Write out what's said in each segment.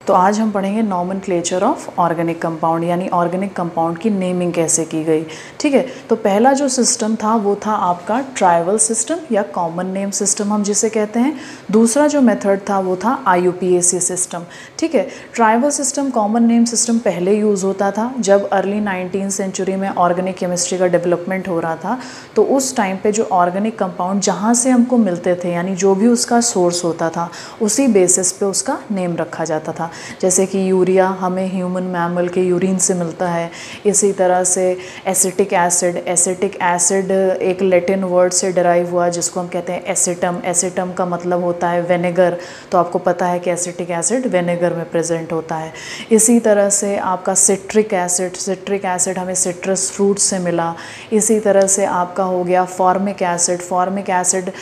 तो आज हम पढ़ेंगे नॉमेनक्लेचर ऑफ ऑर्गेनिक कंपाउंड, यानी ऑर्गेनिक कंपाउंड की नेमिंग कैसे की गई। ठीक है, तो पहला जो सिस्टम था वो था आपका ट्राइबल सिस्टम या कॉमन नेम सिस्टम हम जिसे कहते हैं। दूसरा जो मेथड था वो था IUPAC सिस्टम। ठीक है, tribal system, common name system पहले यूज़ होता था जब अर्ली 19th सेंचुरी में ऑर्गेनिक केमिस्ट्री का डेवलपमेंट हो रहा था। तो उस टाइम पे जो ऑर्गेनिक कंपाउंड जहाँ से हमको मिलते थे, यानी जो भी उसका सोर्स होता था, उसी बेसिस पे उसका नेम रखा जाता था। जैसे कि यूरिया हमें ह्यूमन मैमल के यूरिन से मिलता है। इसी तरह से एसिटिक एसिड एक लैटिन वर्ड से डिराइव हुआ जिसको हम कहते हैं एसिटम। एसिटम का मतलब होता है विनेगर, तो आपको पता है कि एसिटिक एसिड विनेगर में प्रेजेंट होता है। इसी तरह से आपका सिट्रिक एसिड हमें सिट्रस फ्रूट से मिला। इसी तरह से आपका हो गया फॉर्मिक एसिड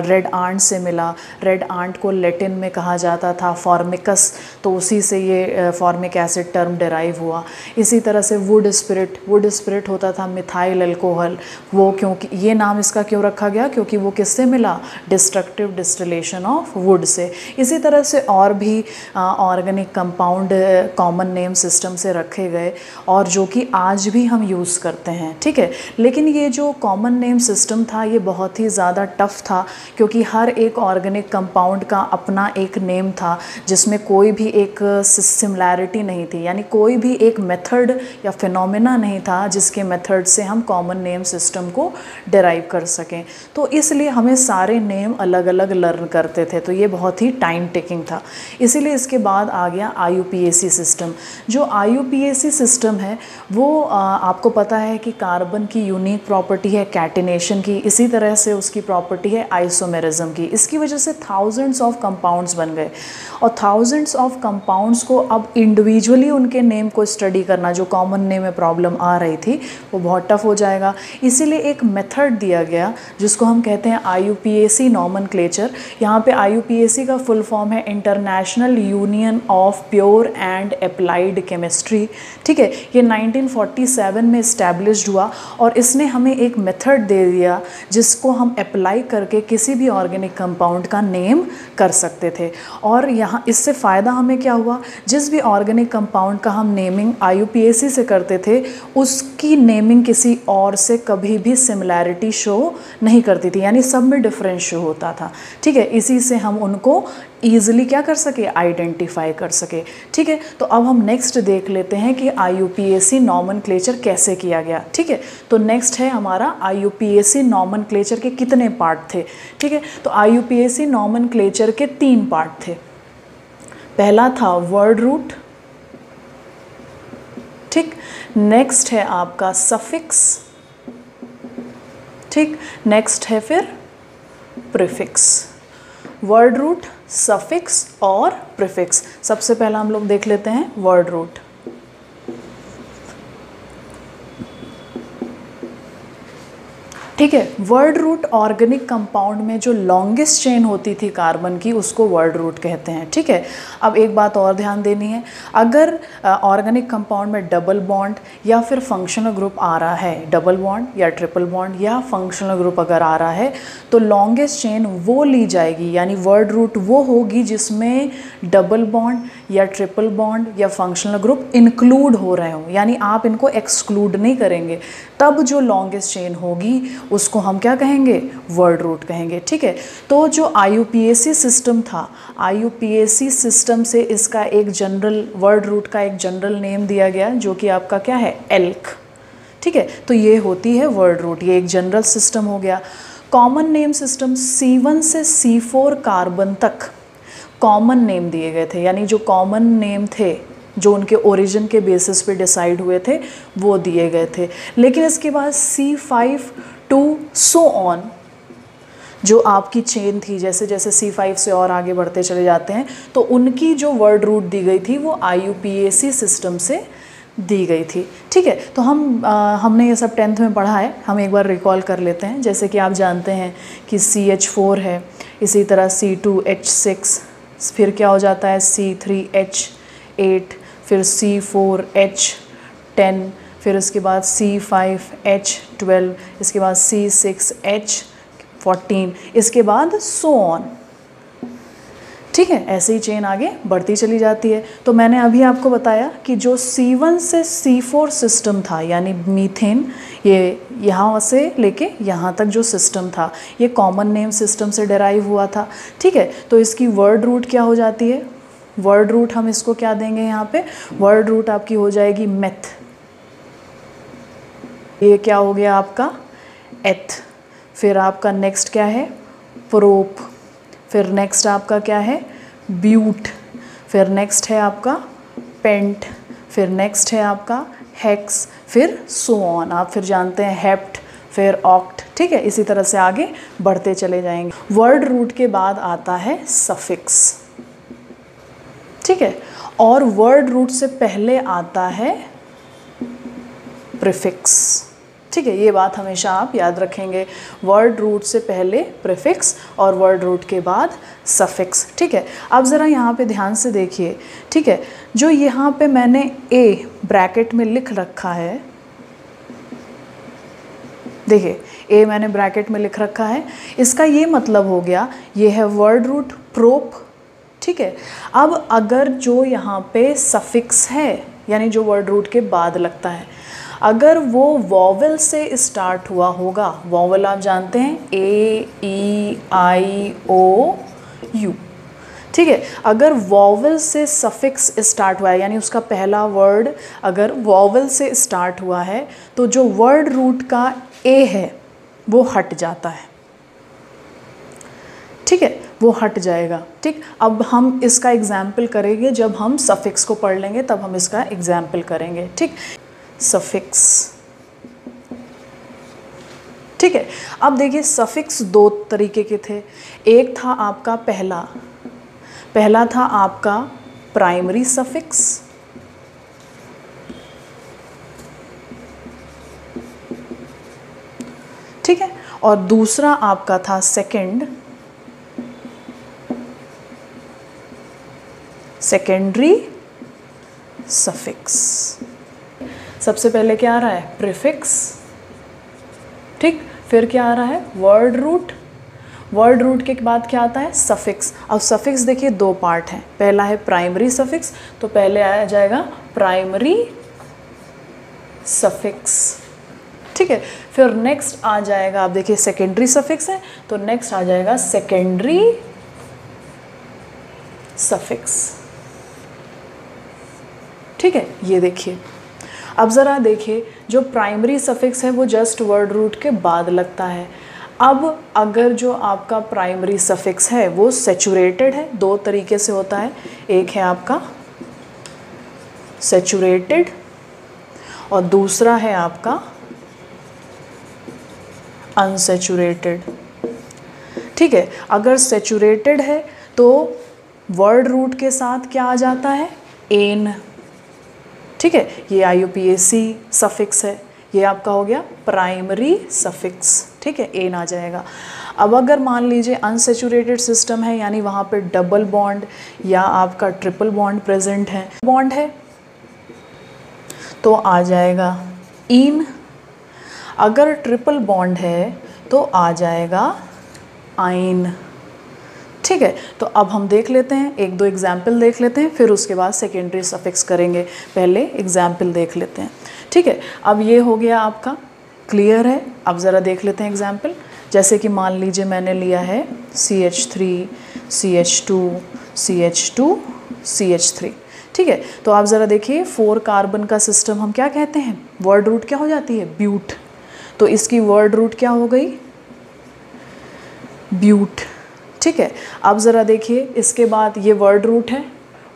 रेड आंट से मिला। रेड आंट को लैटिन में कहा जाता था फॉर्मिकस, तो उसी से ये फॉर्मिक एसिड टर्म डिराइव हुआ। इसी तरह से वुड स्पिरिट होता था मिथाइल अल्कोहल। वो क्योंकि ये नाम इसका क्यों रखा गया, क्योंकि वो किससे मिला, destructive distillation of would say. इसी तरह से और भी organic compound common name system से रखे गए और जो कि आज भी हम यूज़ करते हैं। ठीक है, लेकिन ये जो कॉमन नेम सिस्टम था ये बहुत ही ज़्यादा टफ था, क्योंकि हर एक ऑर्गेनिक कंपाउंड का अपना एक नेम था जिसमें कोई भी एक सिमिलैरिटी नहीं थी, यानी कोई भी एक मेथड या फिनोमेना नहीं था जिसके मेथड से हम कॉमन नेम सिस्टम को डिराइव कर सकें। तो इसलिए हमें सारे नेम अलग अलग लर्न करते थे, तो ये बहुत ही टाइम टेकिंग था। इसीलिए इसके बाद आ गया IUPAC सिस्टम। जो IUPAC सिस्टम है वो आपको पता है कि कार्बन की यूनिक प्रॉपर्टी है कैटिनेशन की, इसी तरह से उसकी प्रॉपर्टी है आइसोमेरिज्म की। इसकी वजह से थाउजेंड्स ऑफ कंपाउंड्स बन गए और थाउजेंड्स ऑफ कंपाउंड्स को अब इंडिविजुअली उनके नेम को स्टडी करना, जो कॉमन नेम में प्रॉब्लम आ रही थी, वो बहुत टफ हो जाएगा। इसीलिए एक मेथड दिया गया जिसको हम कहते हैं IUPAC नॉमेनक्लेचर। यहाँ पे IUPAC का फुल फॉर्म है international union of pure and applied chemistry. ठीक है, ये 1947 में इस्टेब्लिश्ड हुआ और इसने हमें एक मेथड दे दिया जिसको हम अप्लाई करके किसी भी ऑर्गेनिक कंपाउंड का नेम कर सकते थे। और यहाँ इससे फ़ायदा हमें क्या हुआ, जिस भी ऑर्गेनिक कंपाउंड का हम नेमिंग IUPAC से करते थे उसकी नेमिंग किसी और से कभी भी सिमिलैरिटी शो नहीं करती थी, यानी सब में डिफरेंस शो होता था। ठीक है, इसी से हम उनको ईजिली क्या कर सके, आइडेंटिफाई कर सके। ठीक है, तो अब हम नेक्स्ट देख लेते हैं कि IUPAC नॉमेनक्लेचर कैसे किया गया। ठीक है, तो नेक्स्ट है हमारा IUPAC नॉमेनक्लेचर के कितने पार्ट थे। ठीक है, तो IUPAC नॉमेनक्लेचर के 3 पार्ट थे। पहला था वर्ड रूट, ठीक, नेक्स्ट है आपका सफिक्स, ठीक, नेक्स्ट है फिर प्रीफिक्स। वर्ड रूट, सफिक्स और प्रीफिक्स। सबसे पहला हम लोग देख लेते हैं वर्ड रूट। ठीक है, वर्ड रूट ऑर्गेनिक कंपाउंड में जो लॉन्गेस्ट चेन होती थी कार्बन की उसको वर्ड रूट कहते हैं। ठीक है, अब एक बात और ध्यान देनी है, अगर ऑर्गेनिक कंपाउंड में डबल बॉन्ड या फिर फंक्शनल ग्रुप आ रहा है, डबल बॉन्ड या ट्रिपल बॉन्ड या फंक्शनल ग्रुप अगर आ रहा है, तो लॉन्गेस्ट चेन वो ली जाएगी, यानी वर्ड रूट वो होगी जिसमें डबल बॉन्ड या ट्रिपल बॉन्ड या फंक्शनल ग्रुप इंक्लूड हो रहे हो, यानी आप इनको एक्सक्लूड नहीं करेंगे। तब जो लॉन्गेस्ट चेन होगी उसको हम क्या कहेंगे, वर्ड रूट कहेंगे। ठीक है, तो जो IUPAC सिस्टम था, IUPAC सिस्टम से इसका एक जनरल, वर्ड रूट का एक जनरल नेम दिया गया जो कि आपका क्या है, एल्क। ठीक है, तो ये होती है वर्ड रूट, ये एक जनरल सिस्टम हो गया। कॉमन नेम सिस्टम, C1 से C4 कार्बन तक कॉमन नेम दिए गए थे, यानी जो कॉमन नेम थे जो उनके ओरिजिन के बेसिस पे डिसाइड हुए थे वो दिए गए थे। लेकिन इसके बाद C5 टू सो ऑन जो आपकी चेन थी, जैसे जैसे C5 से और आगे बढ़ते चले जाते हैं, तो उनकी जो वर्ड रूट दी गई थी वो IUPAC सिस्टम से दी गई थी। ठीक है, तो हमने ये सब 10th में पढ़ा है, हम एक बार रिकॉल कर लेते हैं। जैसे कि आप जानते हैं कि CH4 है, इसी तरह C2H6, फिर क्या हो जाता है C3H8, फिर C4H10, फिर उसके बाद C5H12, इसके बाद C6H14, इसके बाद सो ऑन। ठीक है, ऐसे ही चेन आगे बढ़ती चली जाती है। तो मैंने अभी आपको बताया कि जो C1 से C4 सिस्टम था, यानी मीथेन, ये यहाँ से लेके यहाँ तक जो सिस्टम था ये कॉमन नेम सिस्टम से डेराइव हुआ था। ठीक है, तो इसकी वर्ड रूट क्या हो जाती है? वर्ड रूट हम इसको क्या देंगे यहाँ पे? वर्ड रूट आपकी हो जाएगी मेथ। ये क्या हो गया आपका? एथ। फिर आपका नेक्स्ट क्या है? प्रोप। फिर नेक्स्ट आपका क्या है? ब्यूट। फिर नेक्स्ट है आपका पेंट। फिर नेक्स्ट है आपका हेक्स। फिर सो ऑन, आप फिर जानते हैं हेप्ट, फिर ऑक्ट। ठीक है, इसी तरह से आगे बढ़ते चले जाएंगे। वर्ड रूट के बाद आता है सफिक्स। ठीक है, और वर्ड रूट से पहले आता है प्रीफिक्स। ठीक है, ये बात हमेशा आप याद रखेंगे। वर्ड रूट से पहले प्रीफिक्स और वर्ड रूट के बाद सफिक्स। ठीक है, अब ज़रा यहाँ पे ध्यान से देखिए। ठीक है, जो यहाँ पे मैंने ए ब्रैकेट में लिख रखा है, देखिए ए मैंने ब्रैकेट में लिख रखा है, इसका ये मतलब हो गया ये है वर्ड रूट प्रोप। ठीक है, अब अगर जो यहाँ पे सफिक्स है, यानी जो वर्ड रूट के बाद लगता है, अगर वो वॉवल से स्टार्ट हुआ होगा, वॉवल आप जानते हैं A-E-I-O-U। ठीक है, अगर वॉवल से सफिक्स स्टार्ट हुआ है, यानी उसका पहला वर्ड अगर वॉवल से स्टार्ट हुआ है, तो जो वर्ड रूट का ए है वो हट जाता है। ठीक है, वो हट जाएगा। ठीक, अब हम इसका एग्जाम्पल करेंगे, जब हम सफिक्स को पढ़ लेंगे तब हम इसका एग्जाम्पल करेंगे। ठीक, सफिक्स। ठीक है, अब देखिए सफिक्स दो तरीके के थे। एक था आपका पहला था आपका प्राइमरी सफिक्स, ठीक है, और दूसरा आपका था सेकेंडरी सफिक्स। सबसे पहले क्या आ रहा है? प्रीफिक्स। ठीक, फिर क्या आ रहा है? Word root. वर्ड रूट के बाद क्या आता है? सफिक्स। अब सफिक्स देखिए दो पार्ट हैं, पहला है प्राइमरी सफिक्स, तो पहले आ जाएगा प्राइमरी सफिक्स। ठीक है, फिर नेक्स्ट आ जाएगा, आप देखिए सेकेंडरी सफिक्स है तो नेक्स्ट आ जाएगा सेकेंडरी सफिक्स। ठीक है, ये देखिए, अब ज़रा देखिए जो प्राइमरी सफिक्स है वो जस्ट वर्ड रूट के बाद लगता है। अब अगर जो आपका प्राइमरी सफिक्स है वो सैचुरेटेड है, दो तरीके से होता है, एक है आपका सैचुरेटेड और दूसरा है आपका अनसैचुरेटेड। ठीक है, अगर सैचुरेटेड है तो वर्ड रूट के साथ क्या आ जाता है? एन। ठीक है, ये IUPAC सफिक्स है, ये आपका हो गया प्राइमरी सफिक्स। ठीक है, एन आ जाएगा। अब अगर मान लीजिए अनसैचुरेटेड सिस्टम है, यानी वहाँ पे डबल बॉन्ड या आपका ट्रिपल बॉन्ड प्रेजेंट है, बॉन्ड है तो आ जाएगा इन। अगर ट्रिपल बॉन्ड है तो आ जाएगा आइन। ठीक है, तो अब हम देख लेते हैं, एक दो एग्जाम्पल देख लेते हैं, फिर उसके बाद सेकेंडरी सफिक्स करेंगे। पहले एग्जाम्पल देख लेते हैं। ठीक है, अब ये हो गया आपका, क्लियर है। अब ज़रा देख लेते हैं एग्जाम्पल। जैसे कि मान लीजिए मैंने लिया है CH3 CH2 CH2 CH3। ठीक है, तो आप ज़रा देखिए 4 कार्बन का सिस्टम हम क्या कहते हैं? वर्ड रूट क्या हो जाती है? ब्यूट। तो इसकी वर्ड रूट क्या हो गई? ब्यूट। ठीक है, अब ज़रा देखिए इसके बाद ये वर्ड रूट है,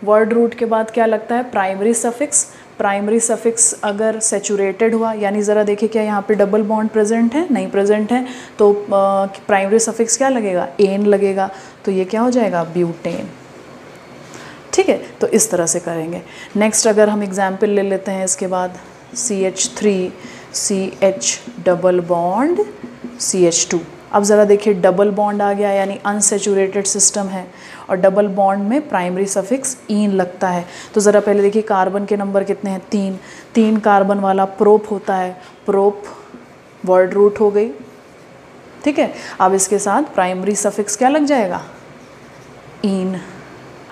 वर्ड रूट के बाद क्या लगता है? Primary suffix. प्राइमरी सफिक्स अगर सैचुरेटेड हुआ, यानी ज़रा देखिए क्या यहाँ पे डबल बॉन्ड प्रेजेंट है? नहीं प्रेजेंट है, तो प्राइमरी सफिक्स क्या लगेगा? एन लगेगा, तो ये क्या हो जाएगा? ब्यूटेन। ठीक है, तो इस तरह से करेंगे। नेक्स्ट अगर हम एग्जाम्पल ले लेते हैं इसके बाद, CH3 CH double bond CH2। अब ज़रा देखिए डबल बॉन्ड आ गया, यानी अनसैचुरेटेड सिस्टम है और डबल बॉन्ड में प्राइमरी सफिक्स ईन लगता है। तो ज़रा पहले देखिए कार्बन के नंबर कितने हैं? 3। 3 कार्बन वाला प्रोप होता है, प्रोप वर्ड रूट हो गई। ठीक है, अब इसके साथ प्राइमरी सफिक्स क्या लग जाएगा? ईन।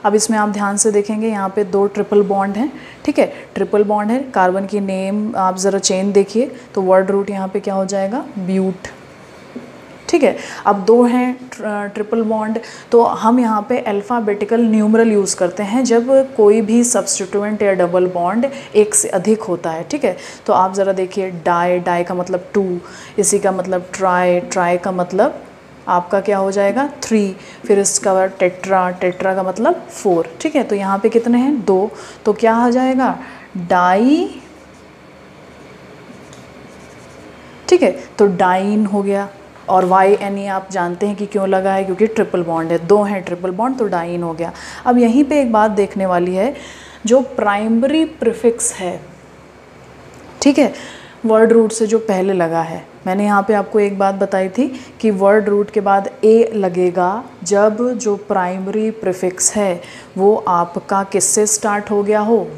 अब इसमें आप ध्यान से देखेंगे यहाँ पे 2 ट्रिपल बॉन्ड हैं, ठीक है, ट्रिपल बॉन्ड है, कार्बन की नेम आप ज़रा चेन देखिए, तो वर्ड रूट यहाँ पे क्या हो जाएगा, ब्यूट, ठीक है। अब 2 हैं ट्रिपल बॉन्ड, तो हम यहाँ पे अल्फ़ाबेटिकल न्यूमरल यूज़ करते हैं जब कोई भी सब्स्टिट्यूएंट या डबल बॉन्ड एक से अधिक होता है, ठीक है। तो आप ज़रा देखिए, डाई, डाई का मतलब 2, इसी का मतलब ट्राई, ट्राई का मतलब आपका क्या हो जाएगा 3, फिर इसका टेट्रा, टेट्रा का मतलब 4, ठीक है। तो यहाँ पे कितने हैं 2, तो क्या हो जाएगा डाई, ठीक है, तो डाइन हो गया। और YNE आप जानते हैं कि क्यों लगा है, क्योंकि ट्रिपल बॉन्ड है, 2 हैं ट्रिपल बॉन्ड, तो डाइन हो गया। अब यहीं पे एक बात देखने वाली है, जो प्राइमरी प्रीफिक्स है, ठीक है, वर्ड रूट से जो पहले लगा है, मैंने यहाँ पे आपको एक बात बताई थी कि वर्ड रूट के बाद A लगेगा जब जो प्राइमरी प्रीफिक्स है वो आपका किससे स्टार्ट हो गया हो,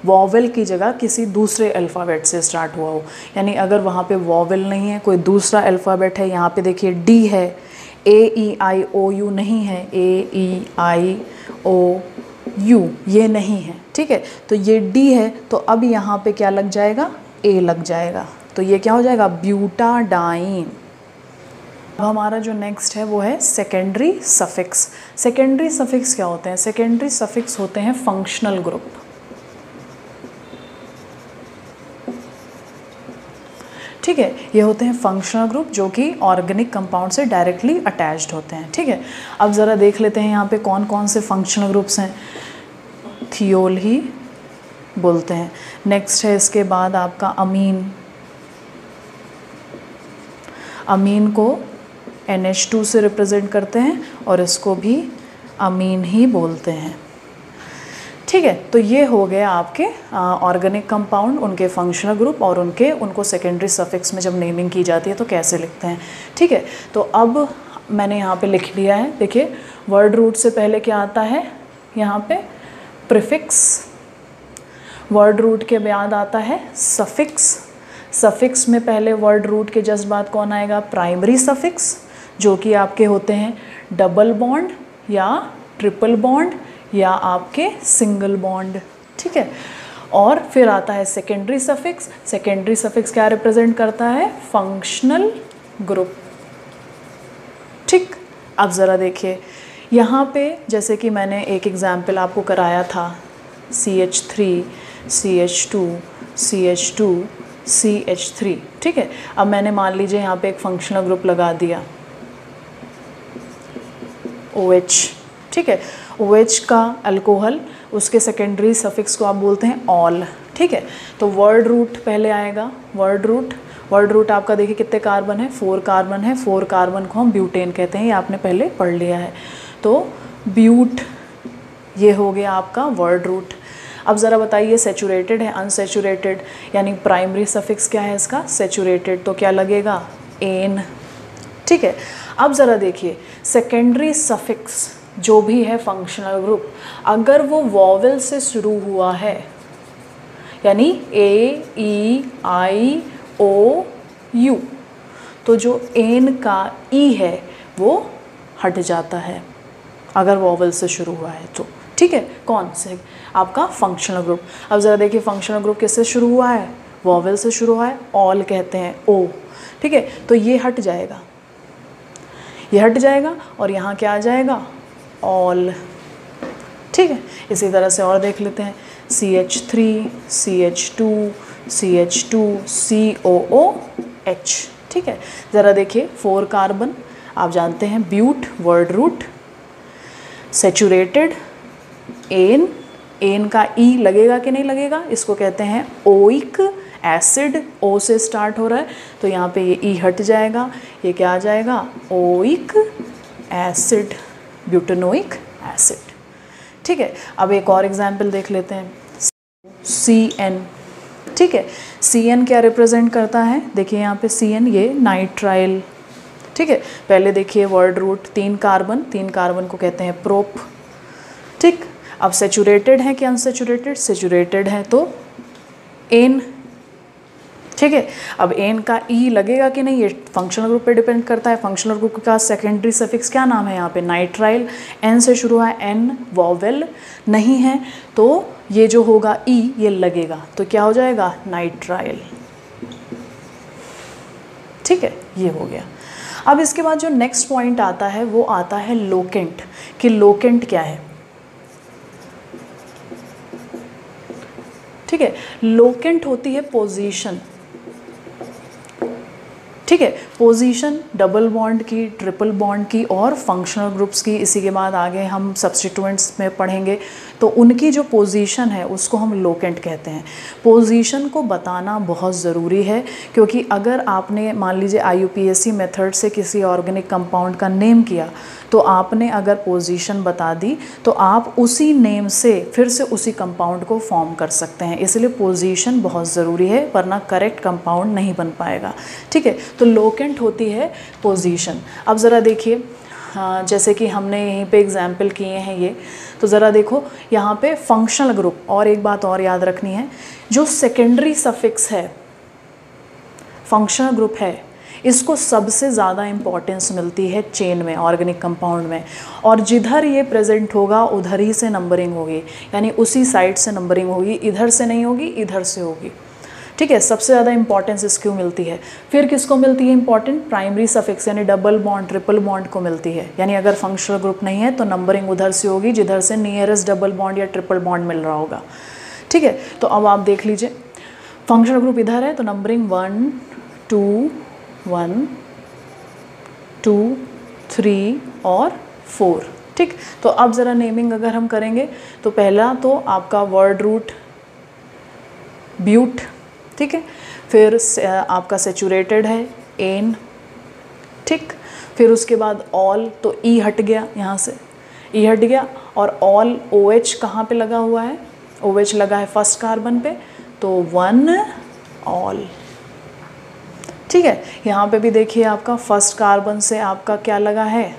वॉवेल की जगह किसी दूसरे अल्फ़ाबेट से स्टार्ट हुआ हो। यानी अगर वहाँ पे वॉवेल नहीं है, कोई दूसरा अल्फ़ाबेट है, यहाँ पे देखिए D है, AEIOU नहीं है, AEIOU ये नहीं है, ठीक है, तो ये D है, तो अब यहाँ पे क्या लग जाएगा, A लग जाएगा, तो ये क्या हो जाएगा ब्यूटाडाइन। अब हमारा जो नेक्स्ट है वो है सेकेंडरी सफिक्स। सेकेंडरी सफिक्स क्या होते हैं, सेकेंडरी सफिक्स होते हैं फंक्शनल ग्रुप, ठीक है, ये होते हैं फंक्शनल ग्रुप जो कि ऑर्गेनिक कंपाउंड से डायरेक्टली अटैच्ड होते हैं, ठीक है। अब ज़रा देख लेते हैं यहाँ पे कौन कौन से फंक्शनल ग्रुप्स हैं, थियोल ही बोलते हैं। नेक्स्ट है इसके बाद आपका अमीन, अमीन को NH2 से रिप्रेजेंट करते हैं और इसको भी अमीन ही बोलते हैं, ठीक है। तो ये हो गया आपके ऑर्गेनिक कंपाउंड, उनके फंक्शनल ग्रुप और उनको सेकेंडरी सफिक्स में जब नेमिंग की जाती है तो कैसे लिखते हैं, ठीक है। तो अब मैंने यहाँ पे लिख लिया है, देखिए वर्ड रूट से पहले क्या आता है, यहाँ पे प्रीफिक्स, वर्ड रूट के बाद आता है सफिक्स, सफिक्स में पहले वर्ड रूट के जस्ट बाद कौन आएगा, प्राइमरी सफिक्स, जो कि आपके होते हैं डबल बॉन्ड या ट्रिपल बॉन्ड या आपके सिंगल बॉन्ड, ठीक है। और फिर आता है सेकेंडरी सफिक्स, सेकेंडरी सफिक्स क्या रिप्रेजेंट करता है, फंक्शनल ग्रुप, ठीक। अब ज़रा देखिए यहाँ पे, जैसे कि मैंने एक एग्जाम्पल आपको कराया था, CH3 CH2 CH2 CH3, ठीक है। अब मैंने मान लीजिए यहाँ पे एक फंक्शनल ग्रुप लगा दिया OH, ठीक है, OH का अल्कोहल, उसके सेकेंडरी सफिक्स को आप बोलते हैं ऑल, ठीक है। तो वर्ड रूट पहले आएगा, वर्ड रूट आपका देखिए कितने कार्बन है, 4 कार्बन है, 4 कार्बन को हम ब्यूटेन कहते हैं, ये आपने पहले पढ़ लिया है। तो ब्यूट ये हो गया आपका वर्ड रूट। अब ज़रा बताइए सैचुरेटेड है अनसैचुरेटेड, यानी प्राइमरी सफिक्स क्या है इसका, सैचुरेटेड, तो क्या लगेगा एन, ठीक है। अब ज़रा देखिए सेकेंडरी सफिक्स जो भी है फंक्शनल ग्रुप, अगर वो वॉवेल से शुरू हुआ है, यानी AEIOU, तो जो एन का ई है वो हट जाता है अगर वॉवेल से शुरू हुआ है तो, ठीक है। कौन से, आपका फंक्शनल ग्रुप। अब ज़रा देखिए फंक्शनल ग्रुप किससे शुरू हुआ है, वॉवेल से शुरू हुआ है, ऑल कहते हैं ओ, ठीक है। तो ये हट जाएगा, ये हट जाएगा और यहाँ क्या आ जाएगा ऑल, ठीक है। इसी तरह से और देख लेते हैं CH3 CH2 CH2 COOH, ठीक है। ज़रा देखिए 4 कार्बन, आप जानते हैं but word root, saturated ane, ane का ई लगेगा कि नहीं लगेगा, इसको कहते हैं ओइक एसिड, ओ से स्टार्ट हो रहा है तो यहाँ पे ये ई हट जाएगा, ये क्या आ जाएगा ओइक एसिड, ब्यूटेनोइक एसिड, ठीक है। अब एक और एग्जाम्पल देख लेते हैं CN, ठीक है। CN क्या रिप्रेजेंट करता है, देखिए यहाँ पे CN ये नाइट्राइल, ठीक है। पहले देखिए वर्ड रूट 3 कार्बन को कहते हैं प्रोप, ठीक। अब सैचुरेटेड है कि अनसैचुरेटेड, सैचुरेटेड है तो एन, ठीक है। अब एन का ई लगेगा कि नहीं, ये फंक्शनल ग्रुप पे डिपेंड करता है। फंक्शनल ग्रुप का सेकेंडरी सफिक्स क्या नाम है यहाँ पे, नाइट्राइल। एन से शुरू है, एन वॉवेल नहीं है, तो ये जो होगा ई ये लगेगा, तो क्या हो जाएगा, नाइट्राइल। ठीक है, ये हो गया। अब इसके बाद जो नेक्स्ट पॉइंट आता है वो आता है लोकेंट, कि लोकेंट क्या है। ठीक है, लोकेंट होती है पोजीशन। ठीक है, पोजीशन डबल बॉन्ड की, ट्रिपल बॉन्ड की और फंक्शनल ग्रुप्स की। इसी के बाद आगे हम सब्स्टिट्यूएंट्स में पढ़ेंगे, तो उनकी जो पोजीशन है उसको हम लोकेंट कहते हैं। पोजीशन को बताना बहुत ज़रूरी है, क्योंकि अगर आपने मान लीजिए IUPAC मेथड से किसी ऑर्गेनिक कंपाउंड का नेम किया, तो आपने अगर पोजीशन बता दी तो आप उसी नेम से फिर से उसी कंपाउंड को फॉर्म कर सकते हैं। इसलिए पोजीशन बहुत ज़रूरी है, वरना करेक्ट कंपाउंड नहीं बन पाएगा। ठीक है, तो लोकेंट होती है पोजीशन। अब ज़रा देखिए, जैसे कि हमने यहीं पे एग्जाम्पल किए हैं ये, तो ज़रा देखो यहाँ पे फंक्शनल ग्रुप। और एक बात और याद रखनी है, जो सेकेंडरी सफिक्स है फंक्शनल ग्रुप है, इसको सबसे ज़्यादा इम्पॉर्टेंस मिलती है चेन में, ऑर्गेनिक कंपाउंड में। और जिधर ये प्रेजेंट होगा उधर ही से नंबरिंग होगी, यानी उसी साइड से नंबरिंग होगी, इधर से नहीं होगी, इधर से होगी। ठीक है, सबसे ज़्यादा इंपॉर्टेंस इसको मिलती है। फिर किसको मिलती है इंपॉर्टेंट, प्राइमरी सफिक्स यानी डबल बॉन्ड, ट्रिपल बॉन्ड को मिलती है। यानी अगर फंक्शनल ग्रुप नहीं है तो नंबरिंग उधर से होगी जिधर से नियरेस्ट डबल बॉन्ड या ट्रिपल बॉन्ड मिल रहा होगा। ठीक है, तो अब आप देख लीजिए, फंक्शनल ग्रुप इधर है तो नंबरिंग 1 2 1 2 3 और 4। ठीक, तो अब ज़रा नेमिंग अगर हम करेंगे तो पहला तो आपका वर्ड रूट ब्यूट। ठीक है, फिर आपका सेचुरेटेड है एन। ठीक, फिर उसके बाद ऑल, तो ई हट गया, यहाँ से ई हट गया। और ऑल OH कहाँ पे लगा हुआ है, OH लगा है फर्स्ट कार्बन पे, तो 1 ऑल। ठीक है, यहाँ पे भी देखिए आपका फर्स्ट कार्बन से आपका क्या लगा है,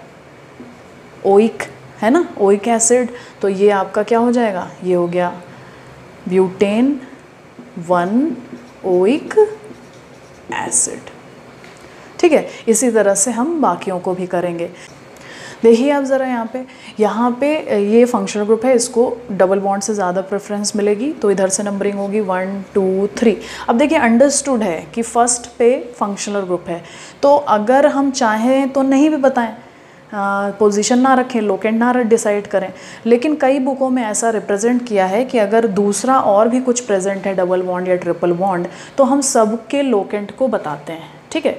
ओइक है ना, ओइक एसिड। तो ये आपका क्या हो जाएगा, ये हो गया ब्यूटेन 1 ओइक एसिड। ठीक है, इसी तरह से हम बाकियों को भी करेंगे। देखिए आप ज़रा यहाँ पे ये फंक्शनल ग्रुप है, इसको डबल बॉन्ड से ज़्यादा प्रेफरेंस मिलेगी, तो इधर से नंबरिंग होगी 1 2 3। अब देखिए अंडरस्टूड है कि फर्स्ट पे फंक्शनल ग्रुप है, तो अगर हम चाहें तो नहीं भी बताएं, पोजीशन ना रखें, लोकेंट ना डिसाइड करें, लेकिन कई बुकों में ऐसा रिप्रेजेंट किया है कि अगर दूसरा और भी कुछ प्रेजेंट है, डबल बॉन्ड या ट्रिपल बॉन्ड, तो हम सबके लोकेंट को बताते हैं। ठीक है,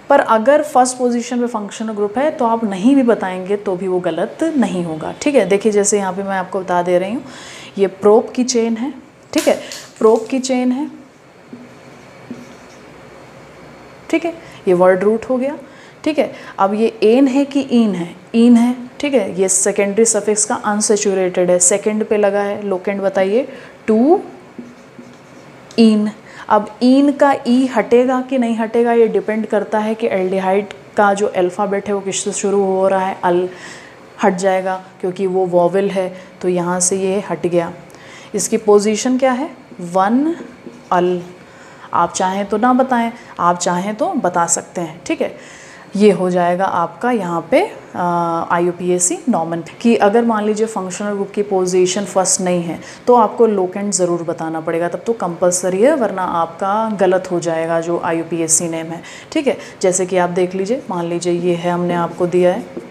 पर अगर फर्स्ट पोजीशन पे फंक्शनल ग्रुप है तो आप नहीं भी बताएंगे तो भी वो गलत नहीं होगा। ठीक है, देखिए जैसे यहाँ पे मैं आपको बता दे रही हूँ, ये प्रोप की चेन है। ठीक है, प्रोप की चेन है। ठीक है, ये वर्ड रूट हो गया। ठीक है, अब ये एन है कि इन है, इन है। ठीक है, ये सेकेंडरी सफिक्स का अनसेचुरेटेड है, सेकेंड पे लगा है, लोकेंट बताइए 2 इन। अब इन का ई हटेगा कि नहीं हटेगा, ये डिपेंड करता है कि एल्डिहाइड का जो अल्फ़ाबेट है वो किससे शुरू हो रहा है, अल हट जाएगा क्योंकि वो वॉवेल है, तो यहाँ से ये हट गया। इसकी पोजीशन क्या है, 1 अल। आप चाहें तो ना बताएं, आप चाहें तो बता सकते हैं। ठीक है, ये हो जाएगा आपका यहाँ पे IUPAC नॉर्मन, कि अगर मान लीजिए फंक्शनल ग्रुप की पोजीशन फर्स्ट नहीं है तो आपको लोकेंट ज़रूर बताना पड़ेगा, तब तो कंपलसरी है, वरना आपका गलत हो जाएगा जो IUPAC नेम है। ठीक है, जैसे कि आप देख लीजिए, मान लीजिए ये है, हमने आपको दिया है।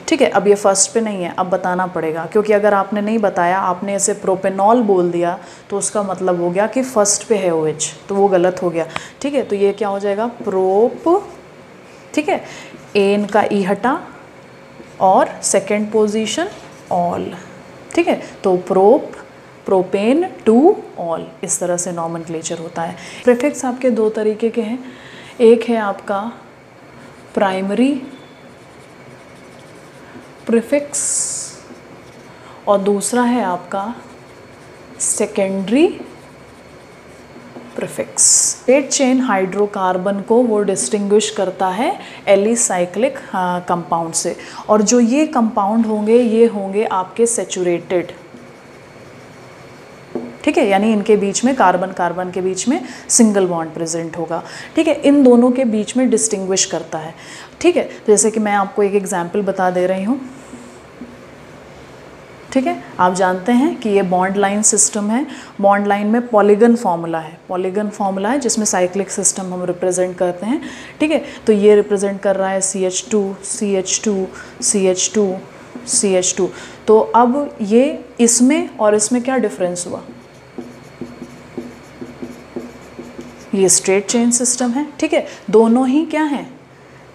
ठीक है, अब ये फर्स्ट पे नहीं है, अब बताना पड़ेगा, क्योंकि अगर आपने नहीं बताया, आपने ऐसे प्रोपेनॉल बोल दिया तो उसका मतलब हो गया कि फर्स्ट पे है OH, तो वो गलत हो गया। ठीक है, तो ये क्या हो जाएगा, प्रोप। ठीक है, एन का ई हटा और सेकेंड पोजीशन ऑल। ठीक है, तो प्रोप, प्रोपेन 2 ऑल, इस तरह से नॉमेनक्लेचर होता है। प्रीफिक्स आपके दो तरीके के हैं, एक है आपका प्राइमरी प्रीफिक्स और दूसरा है आपका secondary prefix. Straight chain hydrocarbon को वो डिस्टिंग्विश करता है एलिसाइक्लिक कंपाउंड से, और जो ये कंपाउंड होंगे ये होंगे आपके सेचुरेटेड। ठीक है, यानी इनके बीच में कार्बन कार्बन के बीच में सिंगल बॉन्ड प्रेजेंट होगा। ठीक है, इन दोनों के बीच में डिस्टिंग्विश करता है। ठीक है, तो जैसे कि मैं आपको एक एग्जाम्पल बता दे रही हूँ। ठीक है, आप जानते हैं कि ये बॉन्ड लाइन सिस्टम है। बॉन्ड लाइन में पॉलीगन फार्मूला है, पॉलीगन फार्मूला है जिसमें साइक्लिक सिस्टम हम रिप्रेजेंट करते हैं। ठीक है, तो ये रिप्रेजेंट कर रहा है CH2 CH2 CH2 CH2। तो अब ये इसमें और इसमें क्या डिफरेंस हुआ, ये स्ट्रेट चेन सिस्टम है। ठीक है, दोनों ही क्या हैं,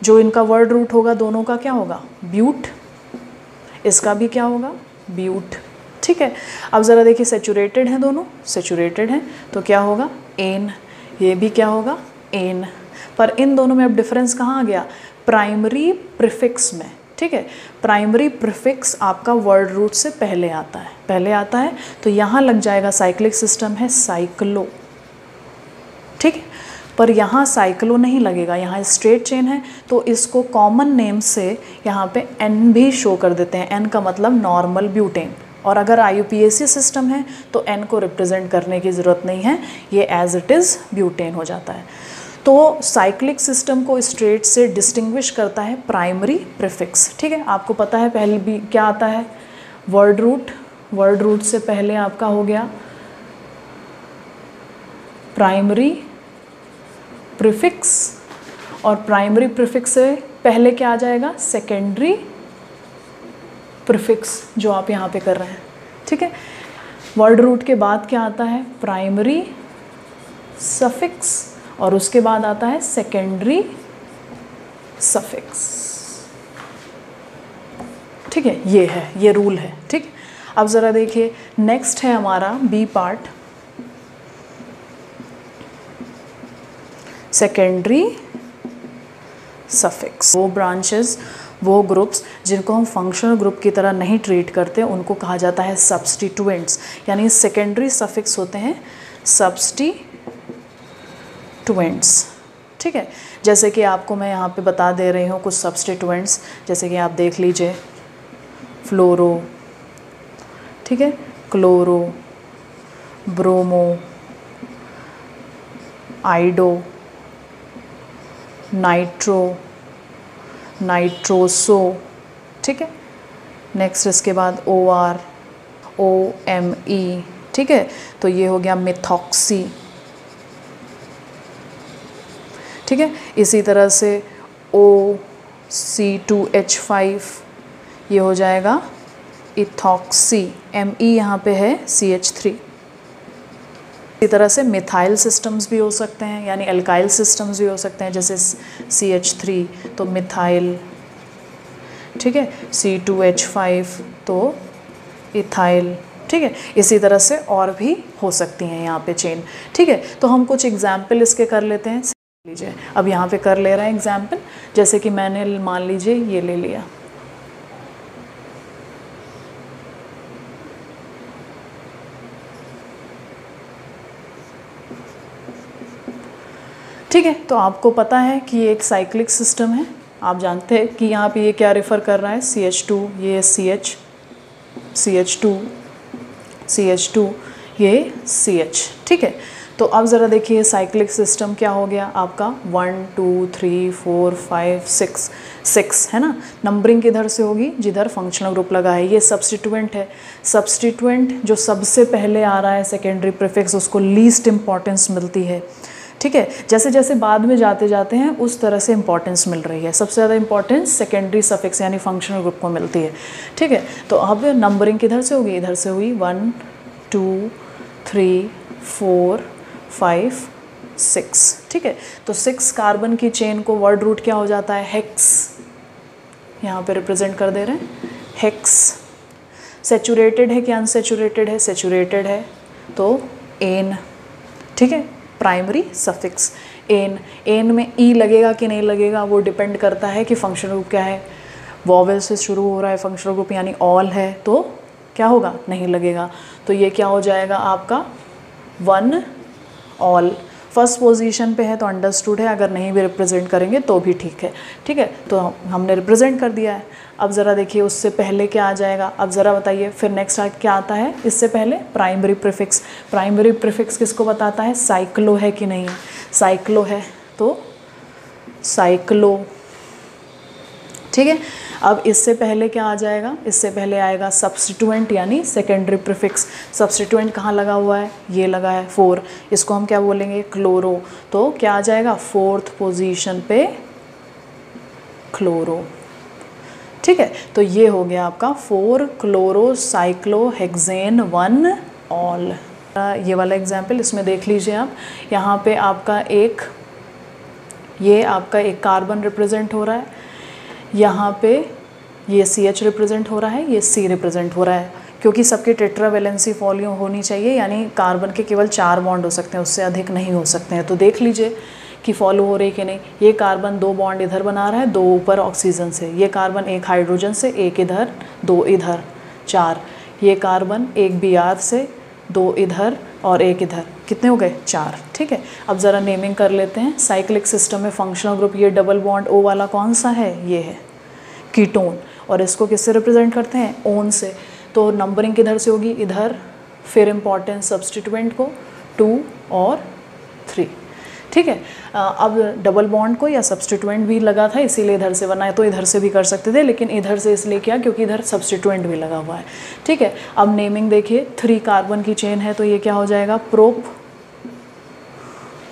जो इनका वर्ड रूट होगा दोनों का क्या होगा, ब्यूट, इसका भी क्या होगा, ब्यूट। ठीक है, अब ज़रा देखिए सेचुरेटेड हैं दोनों, सेचुरेटेड हैं तो क्या होगा, एन, ये भी क्या होगा, एन। पर इन दोनों में अब डिफरेंस कहाँ आ गया, प्राइमरी प्रीफिक्स में। ठीक है, प्राइमरी प्रीफिक्स आपका वर्ड रूट से पहले आता है, पहले आता है, तो यहाँ लग जाएगा साइक्लिक सिस्टम है साइक्लो। ठीक है, पर यहाँ साइक्लो नहीं लगेगा, यहाँ स्ट्रेट चेन है, तो इसको कॉमन नेम से यहाँ पे N भी शो कर देते हैं। N का मतलब नॉर्मल ब्यूटेन, और अगर IUPAC सिस्टम है तो N को रिप्रेजेंट करने की ज़रूरत नहीं है, ये एज इट इज़ ब्यूटेन हो जाता है। तो साइक्लिक सिस्टम को स्ट्रेट से डिस्टिंग्विश करता है प्राइमरी प्रीफिक्स। ठीक है, आपको पता है पहले भी क्या आता है, वर्ड रूट, वर्ड रूट से पहले आपका हो गया प्राइमरी प्रीफिक्स, और प्राइमरी प्रीफिक्स से पहले क्या आ जाएगा, सेकेंडरी प्रीफिक्स, जो आप यहाँ पे कर रहे हैं। ठीक है, वर्ड रूट के बाद क्या आता है, प्राइमरी सफिक्स, और उसके बाद आता है सेकेंडरी सफिक्स। ठीक है, ये है, ये रूल है। ठीक, अब ज़रा देखिए नेक्स्ट है हमारा बी पार्ट, सेकेंडरी सफिक्स। वो ब्रांचेस, वो ग्रुप्स जिनको हम फंक्शनल ग्रुप की तरह नहीं ट्रीट करते, उनको कहा जाता है सब्स्टिट्यूएंट्स, यानी सेकेंडरी सफिक्स होते हैं सब्स्टिट्यूएंट्स। ठीक है, जैसे कि आपको मैं यहाँ पे बता दे रही हूँ कुछ सब्स्टिट्यूएंट्स, जैसे कि आप देख लीजिए फ्लोरो, ठीक है, क्लोरो, ब्रोमो, आइडो, नाइट्रो, नाइट्रोसो। ठीक है, नेक्स्ट इसके बाद OR, OMe। ठीक है, तो ये हो गया मिथॉक्सी। ठीक है, इसी तरह से OC2H5, ये हो जाएगा इथॉक्सी, Me यहाँ पे है CH3। इसी तरह से मिथाइल सिस्टम्स भी हो सकते हैं, यानी अल्काइल सिस्टम्स भी हो सकते हैं, जैसे CH3 तो मिथाइल। ठीक है, C2H5 तो इथाइल। ठीक है, इसी तरह से और भी हो सकती हैं यहाँ पे चेन। ठीक है, तो हम कुछ एग्जाम्पल इसके कर लेते हैं। लीजिए अब यहाँ पे कर ले रहे हैं एग्जाम्पल, जैसे कि मैंने मान लीजिए ये ले लिया। ठीक है, तो आपको पता है कि ये एक साइक्लिक सिस्टम है। आप जानते हैं कि यहाँ पे ये क्या रेफ़र कर रहा है, CH2, ये CH, CH2, CH2, ये CH। ठीक है, तो अब ज़रा देखिए साइक्लिक सिस्टम क्या हो गया आपका, 1 2 3 4 5 6 6 है ना। नंबरिंग किधर से होगी, जिधर फंक्शनल ग्रुप लगा है। ये सब्स्टिट्यूएंट है, सब्स्टिट्यूएंट जो सबसे पहले आ रहा है सेकेंडरी प्रीफिक्स, उसको लीस्ट इम्पॉर्टेंस मिलती है। ठीक है, जैसे जैसे बाद में जाते जाते हैं उस तरह से इंपॉर्टेंस मिल रही है। सबसे ज़्यादा इंपॉर्टेंस सेकेंडरी सफिक्स यानी फंक्शनल ग्रुप को मिलती है। ठीक है, तो अब नंबरिंग किधर से होगी, इधर से हुई 1 2 3 4 5 6। ठीक है, तो 6 कार्बन की चेन को वर्ड रूट क्या हो जाता है, हेक्स, यहाँ पे रिप्रेजेंट कर दे रहे हैं हेक्स। सेचुरेटेड है कि अनसेचुरेटेड है, सेचुरेटेड है तो एन। ठीक है, प्राइमरी सफिक्स एन। एन में ई लगेगा कि नहीं लगेगा वो डिपेंड करता है कि फंक्शनल ग्रुप क्या है। वॉवेल से शुरू हो रहा है फंक्शनल ग्रुप यानी ऑल है तो क्या होगा, नहीं लगेगा। तो ये क्या हो जाएगा आपका 1 ऑल। फर्स्ट पोजीशन पे है तो अंडरस्टूड है, अगर नहीं भी रिप्रेजेंट करेंगे तो भी ठीक है। ठीक है, तो हमने रिप्रेजेंट कर दिया है। अब ज़रा देखिए उससे पहले क्या आ जाएगा, अब ज़रा बताइए फिर नेक्स्ट क्या आता है इससे पहले, प्राइमरी प्रीफिक्स। प्राइमरी प्रीफिक्स किसको बताता है, साइक्लो है कि नहीं है, साइक्लो है तो साइक्लो। ठीक है, अब इससे पहले क्या आ जाएगा, इससे पहले आएगा सब्स्टिट्यूएंट यानी सेकेंडरी प्रीफिक्स। सब्स्टिट्यूएंट कहाँ लगा हुआ है, ये लगा है 4, इसको हम क्या बोलेंगे, क्लोरो। तो क्या आ जाएगा, 4th पोजीशन पे क्लोरो। ठीक है, तो ये हो गया आपका 4 क्लोरो साइक्लोहेक्सेन 1 ऑल। ये वाला एग्जाम्पल इसमें देख लीजिए आप, यहाँ पे आपका ये आपका एक कार्बन रिप्रेजेंट हो रहा है, यहाँ पे ये CH रिप्रेजेंट हो रहा है, ये C रिप्रेजेंट हो रहा है, क्योंकि सबके टेट्रावैलेंसी फॉलो होनी चाहिए, यानी कार्बन के केवल 4 बॉन्ड हो सकते हैं, उससे अधिक नहीं हो सकते हैं। तो देख लीजिए कि फॉलो हो रही कि नहीं। ये कार्बन 2 बॉन्ड इधर बना रहा है, 2 ऊपर ऑक्सीजन से, ये कार्बन 1 हाइड्रोजन से, 1 इधर, 2 इधर, 4। ये कार्बन 1 Br से, 2 इधर और 1 इधर, कितने हो गए, 4। ठीक है, अब ज़रा नेमिंग कर लेते हैं। साइक्लिक सिस्टम में फंक्शनल ग्रुप ये डबल बॉन्ड O वाला कौन सा है, ये है कीटोन, और इसको किससे रिप्रेजेंट करते हैं, ओन से। तो नंबरिंग किधर से होगी, इधर, फिर इम्पॉर्टेंस सब्स्टिट्यूएंट को 2 और 3। ठीक है, अब डबल बॉन्ड को या सब्स्टिट्यूएंट भी लगा था इसीलिए इधर से बना है, तो इधर से भी कर सकते थे, लेकिन इधर से इसलिए किया क्योंकि इधर सब्स्टिट्यूएंट भी लगा हुआ है। ठीक है, अब नेमिंग देखिए, 3 कार्बन की चेन है तो ये क्या हो जाएगा, प्रोप।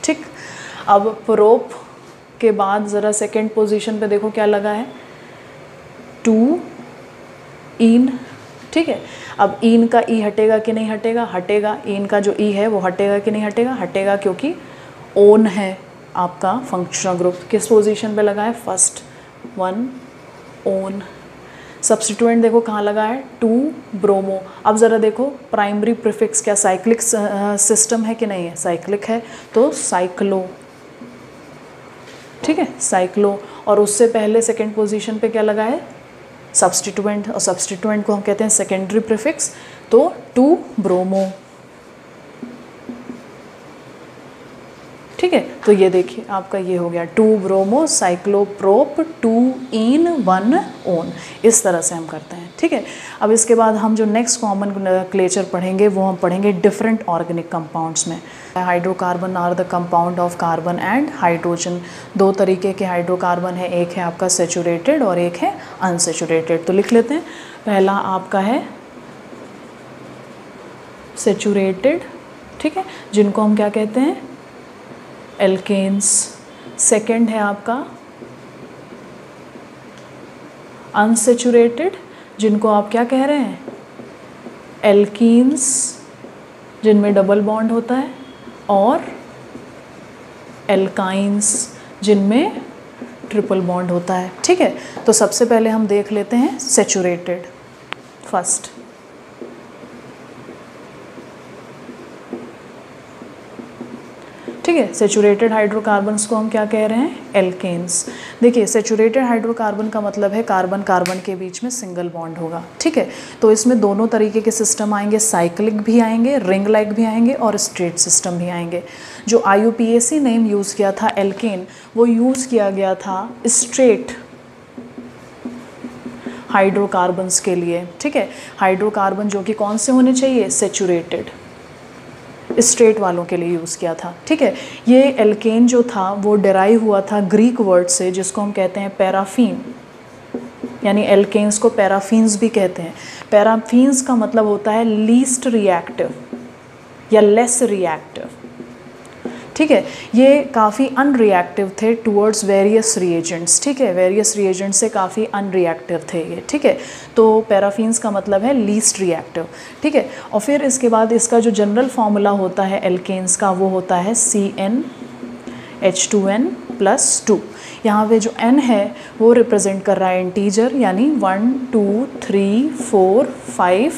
ठीक, अब प्रोप के बाद ज़रा सेकेंड पोजीशन पे देखो क्या लगा है, 2 ईन। ठीक है, अब ईन का ई हटेगा कि नहीं हटेगा, हटेगा। ईन का जो ई है वो हटेगा कि नहीं हटेगा, हटेगा, क्योंकि ओन है आपका फंक्शनल ग्रुप। किस पोजीशन पे लगा है, फर्स्ट 1 ओन। सब्स्टिट्यूएंट देखो कहाँ लगा है, 2 ब्रोमो। अब ज़रा देखो प्राइमरी प्रीफिक्स क्या साइक्लिक सिस्टम है कि नहीं है, साइक्लिक है तो साइक्लो। ठीक है, साइक्लो। और उससे पहले सेकेंड पोजीशन पे क्या लगा है, सब्स्टिट्यूएंट, और सब्स्टिट्यूएंट को हम कहते हैं सेकेंडरी प्रीफिक्स, तो 2 ब्रोमो। ठीक है, तो ये देखिए आपका ये हो गया 2 ब्रोमो साइक्लोप्रोप 2 ईन 1 ओन। इस तरह से हम करते हैं। ठीक है, अब इसके बाद हम जो नेक्स्ट कॉमन क्लेचर पढ़ेंगे वो हम पढ़ेंगे डिफरेंट ऑर्गेनिक कंपाउंड्स में। Hydrocarbon are the compound of carbon and hydrogen. 2 तरीके के हाइड्रोकार्बन है, एक है आपका सेचुरेटेड और एक है अनसेचुरेटेड। तो लिख लेते हैं, पहला आपका है सेचुरेटेड, ठीक है, जिनको हम क्या कहते हैं, एल्केन्स। सेकेंड है आपका अनसेचुरेटेड, जिनको आप क्या कह रहे हैं, एल्कीन्स, जिनमें डबल बॉन्ड होता है, और एल्काइंस, जिनमें ट्रिपल बॉन्ड होता है। ठीक है, तो सबसे पहले हम देख लेते हैं सेचुरेटेड फर्स्ट। ठीक है, सेचुरेटेड हाइड्रोकार्बन्स को हम क्या कह रहे हैं, एल्केन्स। देखिए सेचुरेटेड हाइड्रोकार्बन का मतलब है कार्बन कार्बन के बीच में सिंगल बॉन्ड होगा। ठीक है, तो इसमें दोनों तरीके के सिस्टम आएंगे, साइक्लिक भी आएंगे, रिंग लाइक भी आएंगे और स्ट्रेट सिस्टम भी आएंगे। जो IUPAC नेम यूज़ किया था एल्केन, वो यूज़ किया गया था स्ट्रेट हाइड्रोकार्बन्स के लिए। ठीक है, हाइड्रोकार्बन जो कि कौन से होने चाहिए, सेचुरेटेड, स्ट्रेट वालों के लिए यूज़ किया था। ठीक है, ये एल्केन जो था वो डेराइव हुआ था ग्रीक वर्ड से, जिसको हम कहते हैं पैराफीन, यानी एल्केन्स को पैराफीन्स भी कहते हैं। पैराफीन्स का मतलब होता है लीस्ट रिएक्टिव या लेस रिएक्टिव। ठीक है, ये काफ़ी अनरिएक्टिव थे टूवर्ड्स वेरियस रिएजेंट्स। ठीक है, वेरियस रिएजेंट्स से काफ़ी अनरिएक्टिव थे ये। ठीक है, तो पैराफीन्स का मतलब है लीस्ट रिएक्टिव। ठीक है, और फिर इसके बाद इसका जो जनरल फार्मूला होता है एल्केन्स का, वो होता है CnH2n+2। यहाँ पे जो n है वो रिप्रेजेंट कर रहा है इंटीजर, यानी 1 2 3 4 5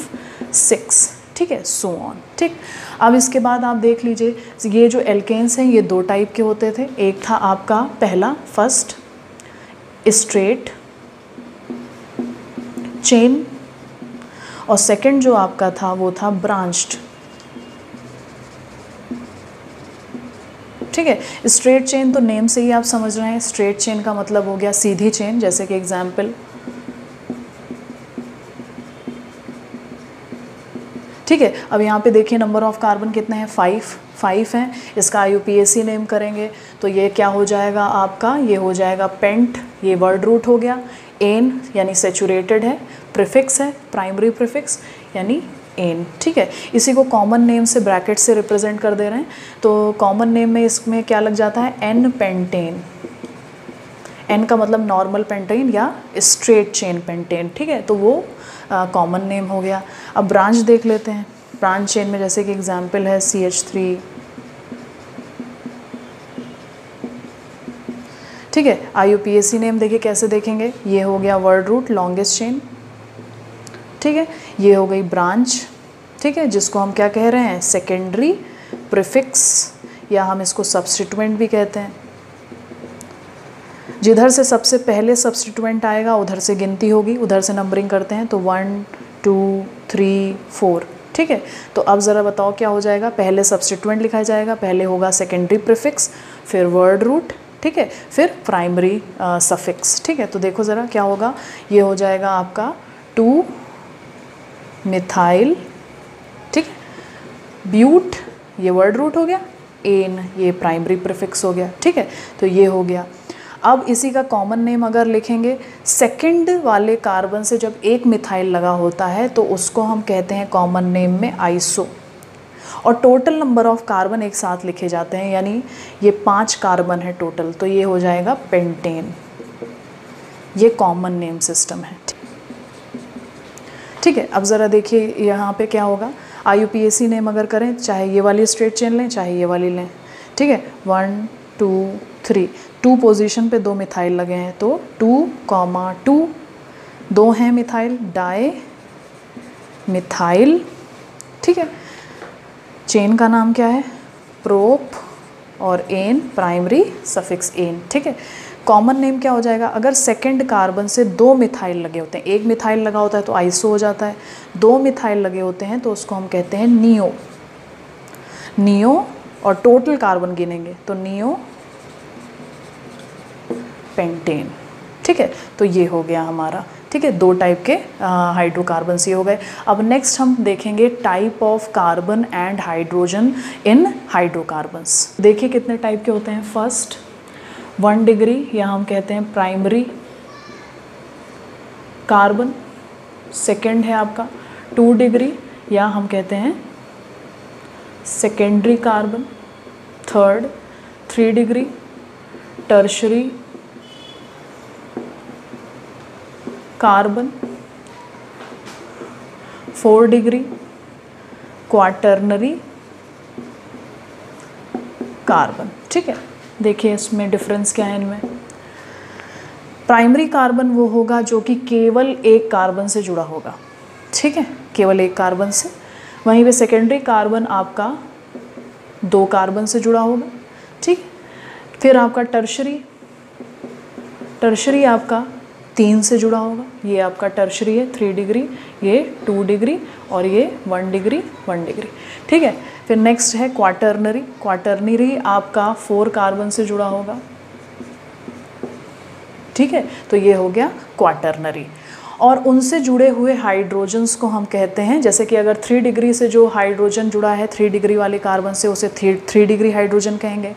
6। ठीक है, सो ऑन। ठीक, अब इसके बाद आप देख लीजिए, ये जो एल्केन्स हैं ये 2 टाइप के होते थे। एक था आपका पहला फर्स्ट स्ट्रेट चेन, और सेकंड जो आपका था वो था ब्रांच्ड। ठीक है। स्ट्रेट चेन तो नेम से ही आप समझ रहे हैं, स्ट्रेट चेन का मतलब हो गया सीधी चेन, जैसे कि एग्जाम्पल, ठीक है। अब यहाँ पे देखिए नंबर ऑफ कार्बन कितने हैं, 5 हैं। इसका IUPAC नेम करेंगे तो ये क्या हो जाएगा आपका, ये हो जाएगा पेंट, ये वर्ड रूट हो गया। एन यानी सेचुरेटेड है, प्रीफिक्स है, प्राइमरी प्रीफिक्स यानी एन, ठीक है। इसी को कॉमन नेम से ब्रैकेट से रिप्रेजेंट कर दे रहे हैं, तो कॉमन नेम में इसमें क्या लग जाता है, एन पेंटेन। एन का मतलब नॉर्मल पेंटेन या स्ट्रेट चेन पेंटेन, ठीक है, तो वो कॉमन नेम हो गया। अब ब्रांच देख लेते हैं, ब्रांच चेन में जैसे कि एग्जांपल है CH3, ठीक है। IUPAC नेम देखिए कैसे देखेंगे, ये हो गया वर्ड रूट लॉन्गेस्ट चेन, ठीक है, ये हो गई ब्रांच, ठीक है, जिसको हम क्या कह रहे हैं, सेकेंडरी प्रीफिक्स, या हम इसको सब्स्टिट्यूएंट भी कहते हैं। जिधर से सबसे पहले सब्स्टिट्यूएंट आएगा उधर से गिनती होगी, उधर से नंबरिंग करते हैं, तो 1 2 3 4, ठीक है। तो अब ज़रा बताओ क्या हो जाएगा, पहले सब्स्टिट्यूएंट लिखा जाएगा, पहले होगा सेकेंडरी प्रीफिक्स, फिर वर्ड रूट, ठीक है, फिर प्राइमरी सफिक्स, ठीक है। तो देखो ज़रा क्या होगा, ये हो जाएगा आपका 2 मिथाइल, ठीक है, ब्यूट, ये वर्ड रूट हो गया, एन ये प्राइमरी प्रीफिक्स हो गया, ठीक है। तो ये हो गया। अब इसी का कॉमन नेम अगर लिखेंगे, सेकंड वाले कार्बन से जब एक मिथाइल लगा होता है तो उसको हम कहते हैं कॉमन नेम में आइसो, और टोटल नंबर ऑफ कार्बन एक साथ लिखे जाते हैं, यानी ये 5 कार्बन है टोटल, तो ये हो जाएगा पेंटेन। ये कॉमन नेम सिस्टम है, ठीक है। अब ज़रा देखिए यहाँ पे क्या होगा, IUPAC नेम अगर करें, चाहे ये वाली स्ट्रेट चेन लें चाहे ये वाली लें, ठीक है, 1 2 3, 2 पोजीशन पे 2 मिथाइल लगे हैं, तो 2, 2 हैं मिथाइल, डाई मिथाइल, ठीक है। चेन का नाम क्या है, प्रोप, और एन प्राइमरी सफिक्स एन, ठीक है। कॉमन नेम क्या हो जाएगा, अगर सेकंड कार्बन से 2 मिथाइल लगे होते हैं, एक मिथाइल लगा होता है तो आइसो हो जाता है, 2 मिथाइल लगे होते हैं तो उसको हम कहते हैं नियो, और टोटल कार्बन गिनेंगे तो नियो पेंटेन, ठीक है। तो ये हो गया हमारा, ठीक है, 2 टाइप के हाइड्रोकार्बन्स ये हो गए। अब नेक्स्ट हम देखेंगे type of carbon and hydrogen in hydrocarbons. देखिए कितने टाइप के होते हैं, फर्स्ट 1 डिग्री या हम कहते हैं प्राइमरी कार्बन, सेकेंड है आपका 2 डिग्री या हम कहते हैं secondary carbon, third 3 degree tertiary carbon, 4 degree quaternary carbon, ठीक है। देखिए इसमें डिफरेंस क्या है इनमें। प्राइमरी कार्बन वो होगा जो कि केवल एक कार्बन से जुड़ा होगा, ठीक है, केवल एक कार्बन से। वहीं पे सेकेंडरी कार्बन आपका 2 कार्बन से जुड़ा होगा, ठीक। फिर आपका टर्शरी आपका 3 से जुड़ा होगा, ये आपका टर्शरी है 3 डिग्री, ये 2 डिग्री और ये 1 डिग्री, ठीक है। फिर नेक्स्ट है क्वाटर्नरी आपका 4 कार्बन से जुड़ा होगा, ठीक है, तो ये हो गया क्वाटर्नरी। और उनसे जुड़े हुए हाइड्रोजन्स को हम कहते हैं, जैसे कि अगर 3 डिग्री से जो हाइड्रोजन जुड़ा है 3 डिग्री वाले कार्बन से, उसे 3 डिग्री हाइड्रोजन कहेंगे।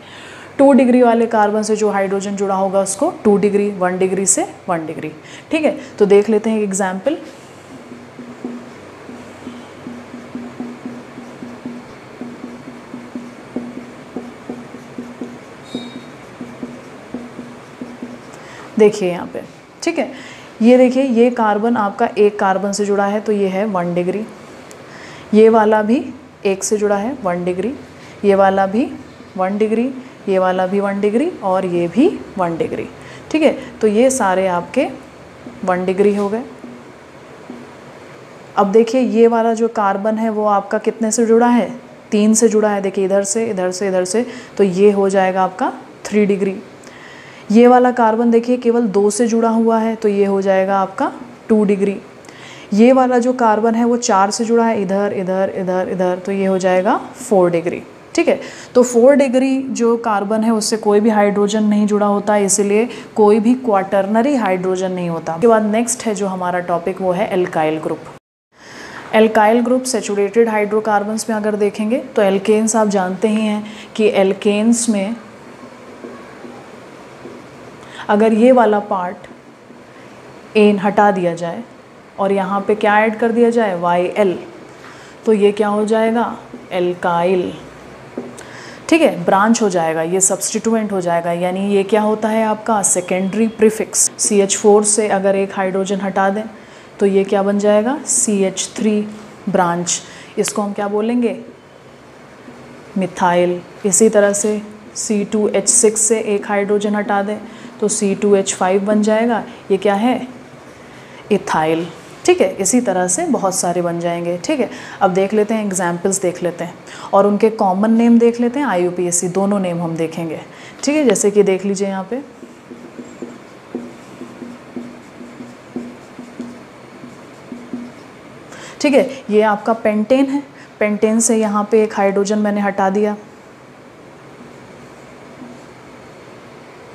2 डिग्री वाले कार्बन से जो हाइड्रोजन जुड़ा होगा उसको 2 डिग्री, 1 डिग्री से 1 डिग्री, ठीक है। तो देख लेते हैं एक एग्जाम्पल। देखिए यहाँ पे, ठीक है, ये देखिए ये कार्बन आपका एक कार्बन से जुड़ा है तो ये है 1 डिग्री, ये वाला भी एक से जुड़ा है 1 डिग्री, ये वाला भी 1 डिग्री, ये वाला भी 1 डिग्री और ये भी 1 डिग्री, ठीक है। तो ये सारे आपके 1 डिग्री हो गए। अब देखिए ये वाला जो कार्बन है वो आपका कितने से जुड़ा है, 3 से जुड़ा है। देखिए इधर से इधर से इधर से, तो ये हो जाएगा आपका 3 डिग्री। ये वाला कार्बन देखिए केवल 2 से जुड़ा हुआ है तो ये हो जाएगा आपका 2 डिग्री। ये वाला जो कार्बन है वो 4 से जुड़ा है, इधर इधर इधर इधर, तो ये हो जाएगा 4 डिग्री, ठीक है। तो 4 डिग्री जो कार्बन है उससे कोई भी हाइड्रोजन नहीं जुड़ा होता है, इसलिए कोई भी क्वाटर्नरी हाइड्रोजन नहीं होता। उसके बाद नेक्स्ट है जो हमारा टॉपिक वो है alkyl group. Alkyl group saturated hydrocarbons में अगर देखेंगे तो एल्केन्स आप जानते ही हैं कि एल्केन्स में अगर ये वाला पार्ट एन हटा दिया जाए और यहाँ पे क्या ऐड कर दिया जाए YL, तो ये क्या हो जाएगा एल्काइल। ठीक है, ब्रांच हो जाएगा, ये सब्स्टिट्यूएंट हो जाएगा, यानी ये क्या होता है आपका सेकेंडरी प्रीफिक्स। CH4 से अगर एक हाइड्रोजन हटा दें तो ये क्या बन जाएगा CH3 ब्रांच, इसको हम क्या बोलेंगे मिथाइल। इसी तरह से C2H6 से एक हाइड्रोजन हटा दें तो C2H5 बन जाएगा, ये क्या है इथाइल। ठीक है, इसी तरह से बहुत सारे बन जाएंगे। ठीक है, अब देख लेते हैं एग्जाम्पल्स देख लेते हैं और उनके कॉमन नेम देख लेते हैं। IUPAC दोनों नेम हम देखेंगे। ठीक है, जैसे कि देख लीजिए यहाँ पे ठीक है, ये आपका पेंटेन है, पेंटेन से यहाँ पे एक हाइड्रोजन मैंने हटा दिया।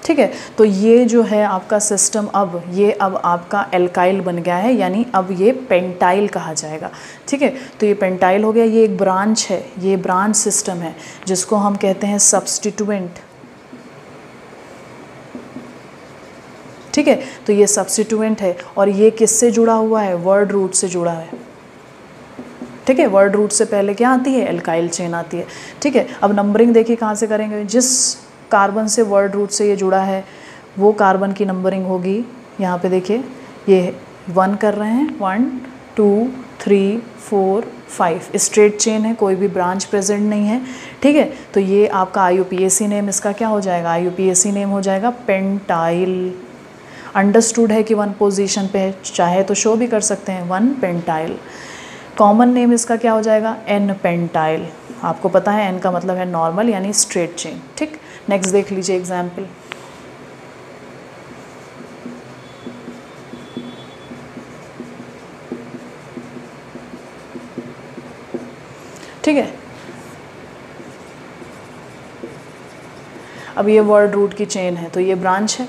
ठीक है, तो ये जो है आपका सिस्टम अब आपका एल्काइल बन गया है, यानी अब ये पेंटाइल कहा जाएगा। ठीक है, तो ये पेंटाइल हो गया, ये एक ब्रांच है, ये ब्रांच सिस्टम है जिसको हम कहते हैं सब्स्टिट्यूएंट। ठीक है, तो ये सब्स्टिट्यूएंट है और ये किससे जुड़ा हुआ है वर्ड रूट से जुड़ा है। ठीक है, वर्ड रूट से पहले क्या आती है एल्काइल चेन आती है। ठीक है, अब नंबरिंग देखिए कहाँ से करेंगे, जिस कार्बन से वर्ड रूट से ये जुड़ा है वो कार्बन की नंबरिंग होगी। यहाँ पे देखिए ये 1 कर रहे हैं, 1 2 3 4 5 स्ट्रेट चेन है, कोई भी ब्रांच प्रेजेंट नहीं है। ठीक है, तो ये आपका IUPAC नेम इसका क्या हो जाएगा, IUPAC नेम हो जाएगा पेंटाइल। अंडरस्टूड है कि 1 पोजीशन पे है, चाहे तो शो भी कर सकते हैं 1 पेंटाइल। कॉमन नेम इसका क्या हो जाएगा N पेंटाइल। आपको पता है N का मतलब है नॉर्मल यानी स्ट्रेट चेन। ठीक, नेक्स्ट देख लीजिए एग्जाम्पल। ठीक है, अब ये वर्ड रूट की चेन है तो ये ब्रांच है,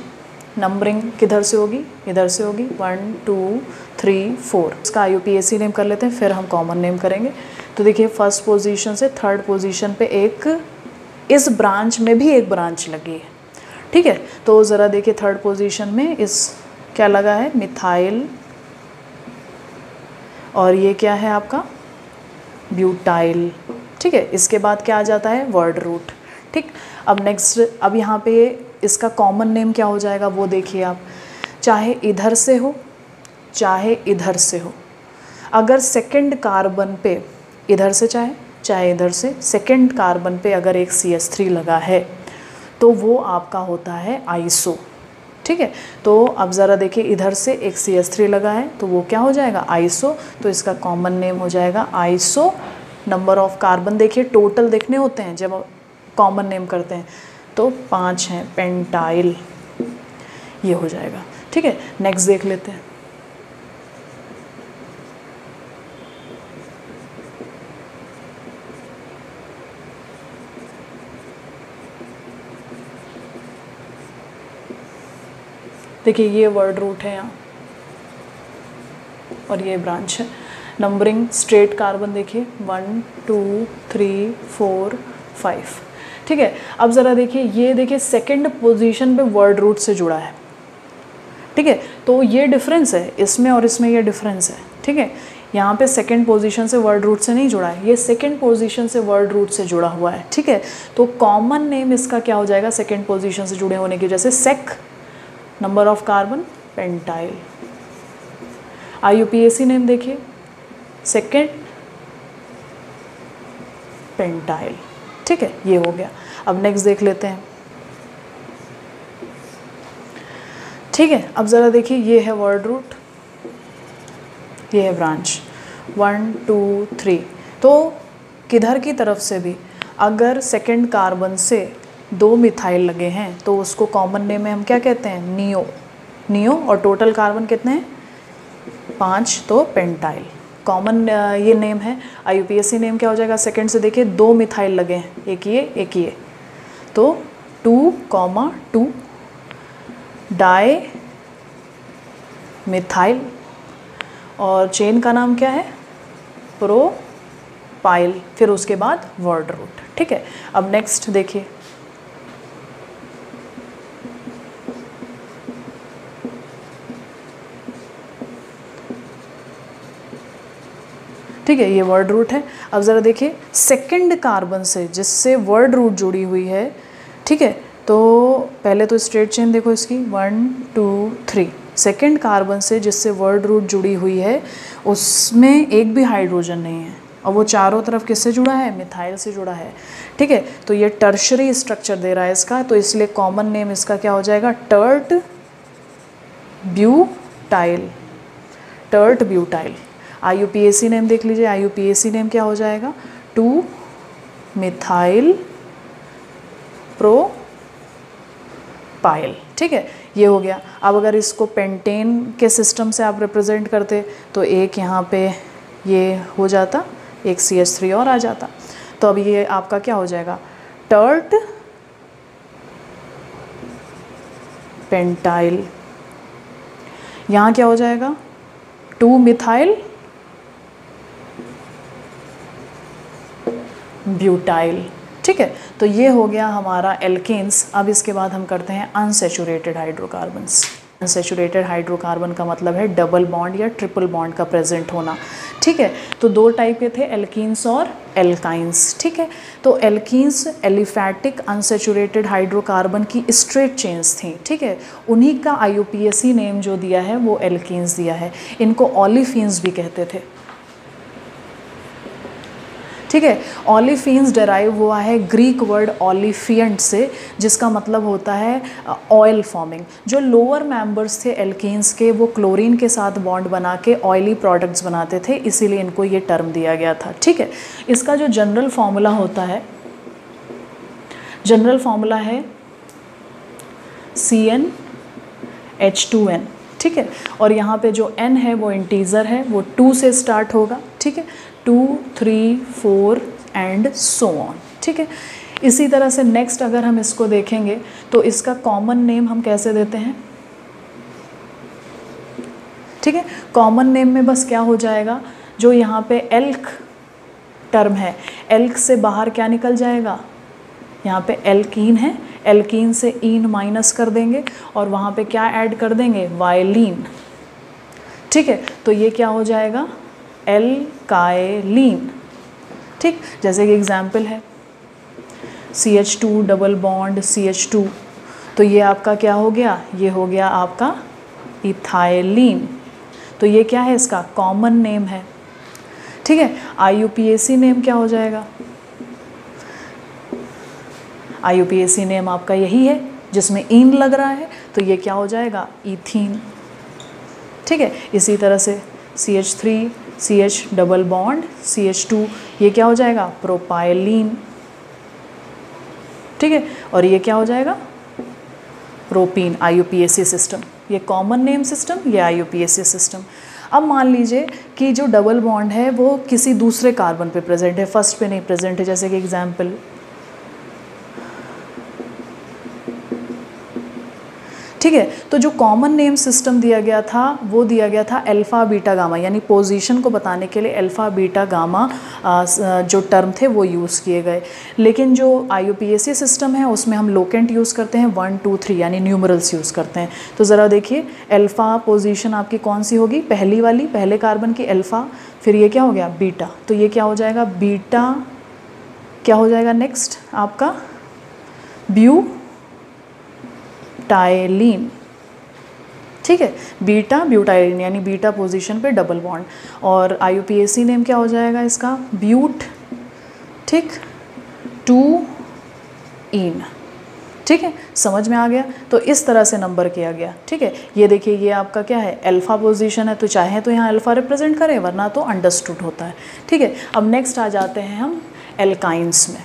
नंबरिंग किधर से होगी इधर से होगी 1 2 3 4। इसका IUPAC नेम कर लेते हैं, फिर हम कॉमन नेम करेंगे। तो देखिए फर्स्ट पोजीशन से थर्ड पोजीशन पे एक इस ब्रांच में भी एक ब्रांच लगी है। ठीक है, तो ज़रा देखिए थर्ड पोजीशन में इस क्या लगा है मिथाइल और ये क्या है आपका ब्यूटाइल। ठीक है, इसके बाद क्या आ जाता है वर्ड रूट। ठीक, अब नेक्स्ट अब यहाँ पे इसका कॉमन नेम क्या हो जाएगा वो देखिए आप, चाहे इधर से हो चाहे इधर से हो, अगर सेकंड कार्बन पे इधर से चाहे इधर से सेकंड कार्बन पे अगर एक CH3 लगा है तो वो आपका होता है आइसो। ठीक है, तो अब ज़रा देखिए इधर से एक CH3 लगा है तो वो क्या हो जाएगा आइसो, तो इसका कॉमन नेम हो जाएगा आइसो। नंबर ऑफ कार्बन देखिए टोटल देखने होते हैं जब कॉमन नेम करते हैं, तो 5 हैं पेंटाइल, ये हो जाएगा। ठीक है, नेक्स्ट देख लेते हैं। देखिए ये वर्ड रूट है यहाँ और ये ब्रांच है। नंबरिंग स्ट्रेट कार्बन देखिए 1 2 3 4 5। ठीक है, अब ज़रा देखिए ये देखिए सेकंड पोजीशन पे वर्ड रूट से जुड़ा है। ठीक है, तो ये डिफरेंस है इसमें और इसमें, ये डिफरेंस है। ठीक है, यहाँ पे सेकंड पोजीशन से वर्ड रूट से नहीं जुड़ा है, ये सेकंड पोजीशन से वर्ड रूट से जुड़ा हुआ है। ठीक है, तो कॉमन नेम इसका क्या हो जाएगा सेकंड पोजीशन से जुड़े होने की वजह से sec, number of carbon pentyl. IUPAC name देखिए सेकंड पेंटाइल। ठीक है, ये हो गया। अब नेक्स्ट देख लेते हैं। ठीक है, अब ज़रा देखिए ये है वर्ड रूट, ये है ब्रांच 1 2 3। तो किधर की तरफ से भी अगर सेकंड कार्बन से 2 मिथाइल लगे हैं तो उसको कॉमन नेम में हम क्या कहते हैं नियो। और टोटल कार्बन कितने हैं 5, तो पेंटाइल। कॉमन ये नेम है। IUPAC नेम क्या हो जाएगा, सेकंड से देखिए 2 मिथाइल लगे हैं, एक ये, तो 2,2 डाई मिथाइल, और चेन का नाम क्या है, प्रोपाइल, फिर उसके बाद वर्ड रूट। ठीक है, अब नेक्स्ट देखिए, ठीक है, ये वर्ड रूट है। अब ज़रा देखिए सेकंड कार्बन से जिससे वर्ड रूट जुड़ी हुई है, ठीक है, तो पहले तो स्ट्रेट चेन देखो इसकी 1 2 3, सेकंड कार्बन से जिससे वर्ड रूट जुड़ी हुई है उसमें एक भी हाइड्रोजन नहीं है, और वो चारों तरफ किससे जुड़ा है, मिथाइल से जुड़ा है। ठीक है, तो ये टर्शरी स्ट्रक्चर दे रहा है इसका, तो इसलिए कॉमन नेम इसका क्या हो जाएगा, tert butyl, tert butyl. IUPAC name देख लीजिए, IUPAC नेम क्या हो जाएगा, 2 मिथाइल प्रोपाइल। ठीक है, ये हो गया। अब अगर इसको पेंटेन के सिस्टम से आप रिप्रेजेंट करते तो एक यहाँ पे ये हो जाता, एक CH3 और आ जाता, तो अब ये आपका क्या हो जाएगा, टर्ट पेंटाइल। यहाँ क्या हो जाएगा, 2 मिथाइल ब्यूटाइल। ठीक है, तो ये हो गया हमारा एल्केन्स। अब इसके बाद हम करते हैं अनसैचुरेटेड हाइड्रोकार्बन्स। अनसैचुरेटेड हाइड्रोकार्बन का मतलब है डबल बॉन्ड या ट्रिपल बॉन्ड का प्रेजेंट होना। ठीक है, तो 2 टाइप के थे, एल्कीन्स और एल्काइंस। ठीक है, तो एल्कीन्स एलिफैटिक अनसैचुरेटेड हाइड्रोकार्बन की स्ट्रेट चेन्स थी। ठीक है, उन्हीं का IUPAC नेम जो दिया है वो एल्कीन्स दिया है। इनको ऑलिफिन्स भी कहते थे। ठीक है, ऑलिफिन्स डेराइव हुआ है ग्रीक वर्ड ऑलिफियंट से, जिसका मतलब होता है ऑयल फॉर्मिंग। जो लोअर मेंबर्स थे एल्कीन्स के, वो क्लोरीन के साथ बॉन्ड बना के ऑयली प्रोडक्ट्स बनाते थे, इसीलिए इनको ये टर्म दिया गया था। ठीक है, इसका जो जनरल फॉर्मूला होता है, जनरल फॉर्मूला है CnH2n। ठीक है, और यहाँ पे जो n है वो इंटीजर है, वो 2 से स्टार्ट होगा। ठीक है, 2 3 4 एंड सो ऑन। ठीक है, इसी तरह से नेक्स्ट अगर हम इसको देखेंगे तो इसका कॉमन नेम हम कैसे देते हैं। ठीक है, कॉमन नेम में बस क्या हो जाएगा, जो यहाँ पे एल्क टर्म है, एल्क से बाहर क्या निकल जाएगा, यहाँ पे एल्कीन है, एल्कीन से ईन माइनस कर देंगे और वहाँ पे क्या ऐड कर देंगे, वायलिन। ठीक है, तो ये क्या हो जाएगा, एल्काइलीन। ठीक, जैसे कि एग्जाम्पल है CH2 डबल बॉन्ड CH2, तो ये आपका क्या हो गया, ये हो गया आपका इथाइलीन। तो ये क्या है, इसका कॉमन नेम है। ठीक है, IUPAC नेम क्या हो जाएगा, IUPAC नेम आपका यही है जिसमें ईन लग रहा है, तो ये क्या हो जाएगा, इथीन। ठीक है, इसी तरह से CH3 CH double bond CH2, ये क्या हो जाएगा, प्रोपाइलीन। ठीक है, और ये क्या हो जाएगा, प्रोपीन। IUPAC सिस्टम, ये कॉमन नेम सिस्टम, ये IUPAC सिस्टम। अब मान लीजिए कि जो डबल बॉन्ड है वो किसी दूसरे कार्बन पे प्रेजेंट है, फर्स्ट पे नहीं प्रेजेंट है, जैसे कि एग्जाम्पल, ठीक है, तो जो कॉमन नेम सिस्टम दिया गया था वो दिया गया था अल्फ़ा बीटा गामा, यानी पोजीशन को बताने के लिए अल्फ़ा बीटा गामा जो टर्म थे वो यूज़ किए गए। लेकिन जो IUPAC सिस्टम है उसमें हम लोकेंट यूज़ करते हैं, 1 2 3 यानी न्यूमरल्स यूज़ करते हैं। तो ज़रा देखिए, अल्फ़ा पोजीशन आपकी कौन सी होगी, पहली वाली, पहले कार्बन की अल्फ़ा, फिर ये क्या हो गया, बीटा, तो ये क्या हो जाएगा, बीटा क्या हो जाएगा, नेक्स्ट आपका ब्यूटाइलीन। ठीक है, बीटा ब्यूटाइलीन यानी बीटा पोजीशन पे डबल बॉन्ड, और IUPAC नेम क्या हो जाएगा इसका, ब्यूट, ठीक, 2 ईन। ठीक है, समझ में आ गया। तो इस तरह से नंबर किया गया। ठीक है, ये देखिए, ये आपका क्या है, अल्फ़ा पोजीशन है, तो चाहे तो यहाँ अल्फ़ा रिप्रेजेंट करें, वरना तो अंडरस्टूड होता है। ठीक है, अब नेक्स्ट आ जाते हैं हम एल्काइंस में।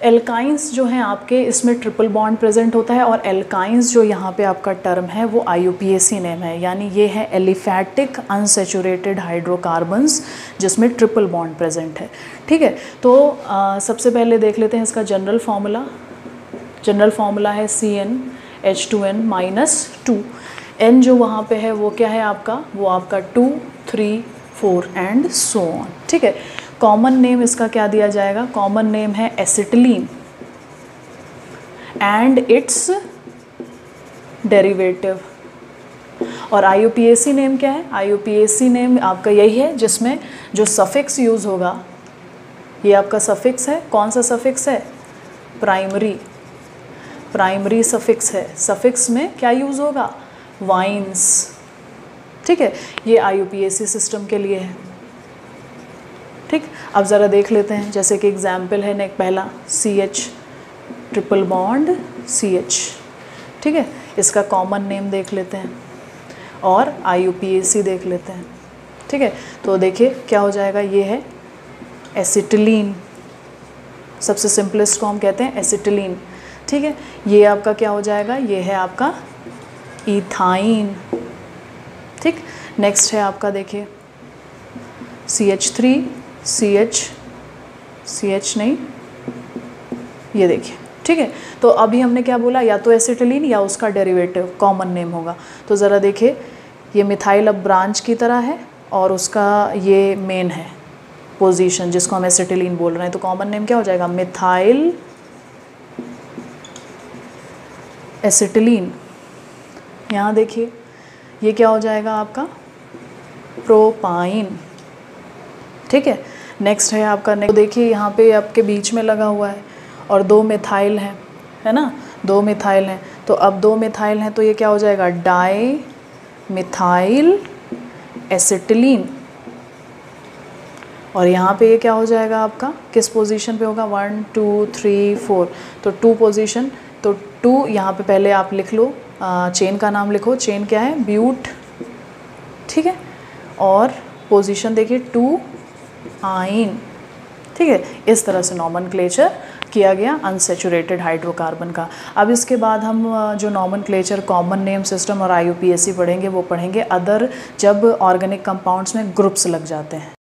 एल्काइंस जो हैं आपके, इसमें ट्रिपल बॉन्ड प्रेजेंट होता है, और एल्काइंस जो यहाँ पे आपका टर्म है वो IUPAC नेम है, यानी ये है एलिफैटिक अनसैचुरेटेड हाइड्रोकार्बन्स जिसमें ट्रिपल बॉन्ड प्रेजेंट है। ठीक है, तो सबसे पहले देख लेते हैं इसका जनरल फार्मूला। जनरल फार्मूला है CnH2n-2। N जो वहाँ पे है वो क्या है आपका, वो आपका 2, 3, 4 एंड सो ऑन। ठीक है, कॉमन नेम इसका क्या दिया जाएगा, कॉमन नेम है एसिटिलीन एंड इट्स डेरिवेटिव। और IUPAC नेम क्या है, IUPAC नेम आपका यही है जिसमें जो सफिक्स यूज़ होगा, ये आपका सफिक्स है, कौन सा सफिक्स है, प्राइमरी, प्राइमरी सफिक्स है। सफिक्स में क्या यूज़ होगा, वाइन्स। ठीक है, ये IUPAC सिस्टम के लिए है। ठीक, अब ज़रा देख लेते हैं, जैसे कि एग्जाम्पल है ना, पहला CH ट्रिपल बॉन्ड CH। ठीक है, इसका कॉमन नेम देख लेते हैं और IUPAC देख लेते हैं। ठीक है, तो देखिए क्या हो जाएगा, ये है एसिटिलीन, सबसे सिंपलेस्ट को हम कहते हैं एसिटिलीन। ठीक है, ये आपका क्या हो जाएगा, ये है आपका इथाइन। ठीक, नेक्स्ट है आपका देखिए CH3 CH नहीं, ये देखिए। ठीक है, तो अभी हमने क्या बोला, या तो एसिटिलीन या उसका डेरिवेटिव कॉमन नेम होगा। तो ज़रा देखिए, ये मिथाइल अब ब्रांच की तरह है और उसका ये मेन है पोजीशन जिसको हम एसिटिलीन बोल रहे हैं, तो कॉमन नेम क्या हो जाएगा, मिथाइल एसिटिलीन। यहाँ देखिए ये क्या हो जाएगा आपका, प्रोपाइन। ठीक है, नेक्स्ट है आपका, तो देखिए यहाँ पे आपके बीच में लगा हुआ है और 2 मिथाइल हैं, है ना, 2 मिथाइल हैं। तो अब 2 मिथाइल हैं तो ये क्या हो जाएगा, डाई मिथाइल एसिटिलीन। और यहाँ पे ये क्या हो जाएगा आपका, किस पोजीशन पे होगा, 1 2 3 4, तो 2 पोजीशन, तो 2 यहाँ पे पहले आप लिख लो, चेन का नाम लिखो, चेन क्या है, ब्यूट। ठीक है, और पोजीशन देखिए 2 आइन। ठीक है, इस तरह से नॉमेनक्लेचर किया गया अनसैचुरेटेड हाइड्रोकार्बन का। अब इसके बाद हम जो नॉमेनक्लेचर कॉमन नेम सिस्टम और IUPAC पढ़ेंगे, वो पढ़ेंगे अदर, जब ऑर्गेनिक कंपाउंड्स में ग्रुप्स लग जाते हैं।